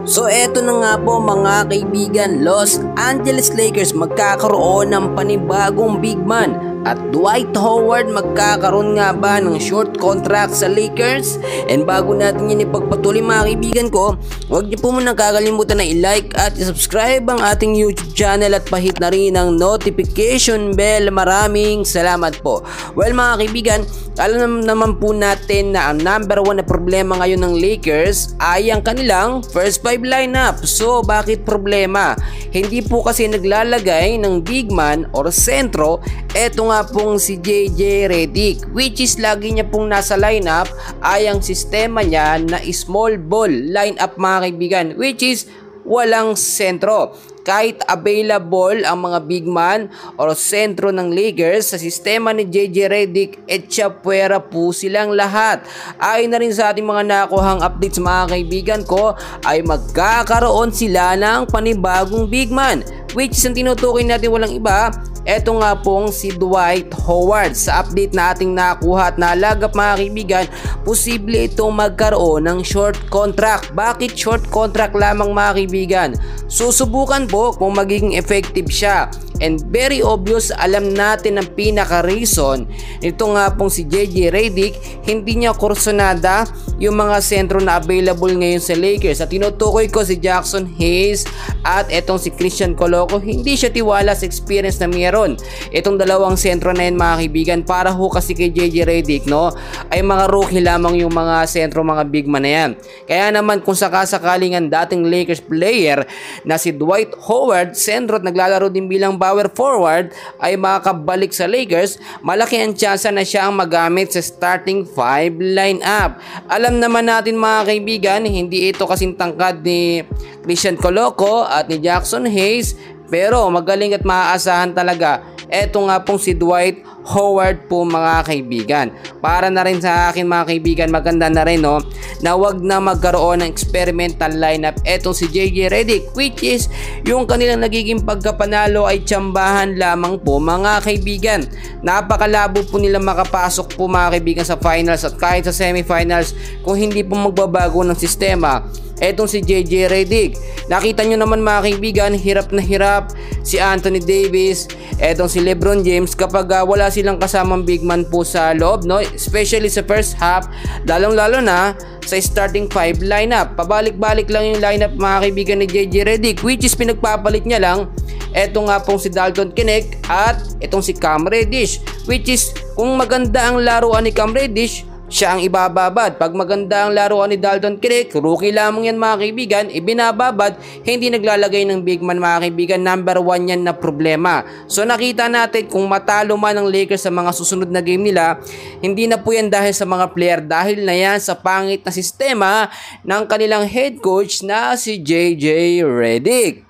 So eto na nga po mga kaibigan, Los Angeles Lakers magkakaroon ng panibagong big man at Dwight Howard magkakaroon nga ba ng short contract sa Lakers? And bago natin yan ipagpatuloy mga kaibigan ko, huwag niyo po muna kakalimutan na i-like at i-subscribe ang ating YouTube channel at pahit na rin ang notification bell. Maraming salamat po. Well mga kaibigan, alam naman po natin na ang number 1 na problema ngayon ng Lakers ay ang kanilang first 5 lineup. So bakit problema? Hindi po kasi naglalagay ng big man or sentro. Eto nga pong si JJ Redick, which is lagi niya pong nasa lineup ay ang sistema niya na small ball lineup mga kaibigan, which is walang sentro. Kahit available ang mga big man o sentro ng Lakers sa sistema ni JJ Redick, etsyapwera po silang lahat. Ayon na rin sa ating mga nakuhang updates mga kaibigan ko, ay magkakaroon sila ng panibagong big man, which is ang tinutukoy natin walang iba. Eto nga pong si Dwight Howard. Sa update na ating nakuha at nalagap mga kaibigan, posible itong magkaroon ng short contract. Bakit short contract lamang mga kaibigan? Susubukan po kung magiging effective siya. And very obvious, alam natin ang pinaka-reason nito nga pong si JJ Redick, hindi niya kursunada yung mga sentro na available ngayon sa Lakers. At tinutukoy ko si Jackson Hayes at etong si Christian Coloco, hindi siya tiwala sa experience na meron. Itong dalawang sentro na yun mga kaibigan, para ho kasi kay JJ Redick, no, ay mga rookie lamang yung mga sentro, mga big man na yan. Kaya naman kung sakasakaling ang dating Lakers player na si Dwight Howard, sentro at naglalaro din bilang power forward, ay makakabalik sa Lakers, malaki ang tsansa na siya ang magamit sa starting 5 lineup. Alam naman natin mga kaibigan, hindi ito kasing tangkad ni Christian Coloco at ni Jackson Hayes, pero magaling at maaasahan talaga. Eto nga pong si Dwight Howard po mga kaibigan. Para na rin sa akin mga kaibigan, maganda na rin no, na wag na magkaroon ng experimental lineup etong si JJ Redick, which is yung kanilang nagiging pagkapanalo ay tsambahan lamang po mga kaibigan. Napakalabo po nila makapasok po mga kaibigan sa finals at kahit sa semifinals kung hindi po magbabago ng sistema. Etong si JJ Redick, nakita nyo naman mga kaibigan, hirap na hirap si Anthony Davis, etong si LeBron James kapag wala silang kasamang big man po sa loob, no? Especially sa first half, lalong-lalo na sa starting 5 lineup. Pabalik-balik lang yung lineup mga kaibigan ni JJ Redick, which is pinagpapalit niya lang eto nga pong si Dalton Knecht at etong si Cam Reddish, which is kung maganda ang laruan ni Cam Reddish, siya ang ibababad. Pag maganda ang laruan ni Dalton Knecht, rookie lamang yan mga kaibigan, ibinababad, hindi naglalagay ng big man mga kaibigan. Number 1 yan na problema. So nakita natin kung matalo man ang Lakers sa mga susunod na game nila, hindi na po yan dahil sa mga player, dahil na yan sa pangit na sistema ng kanilang head coach na si JJ Redick.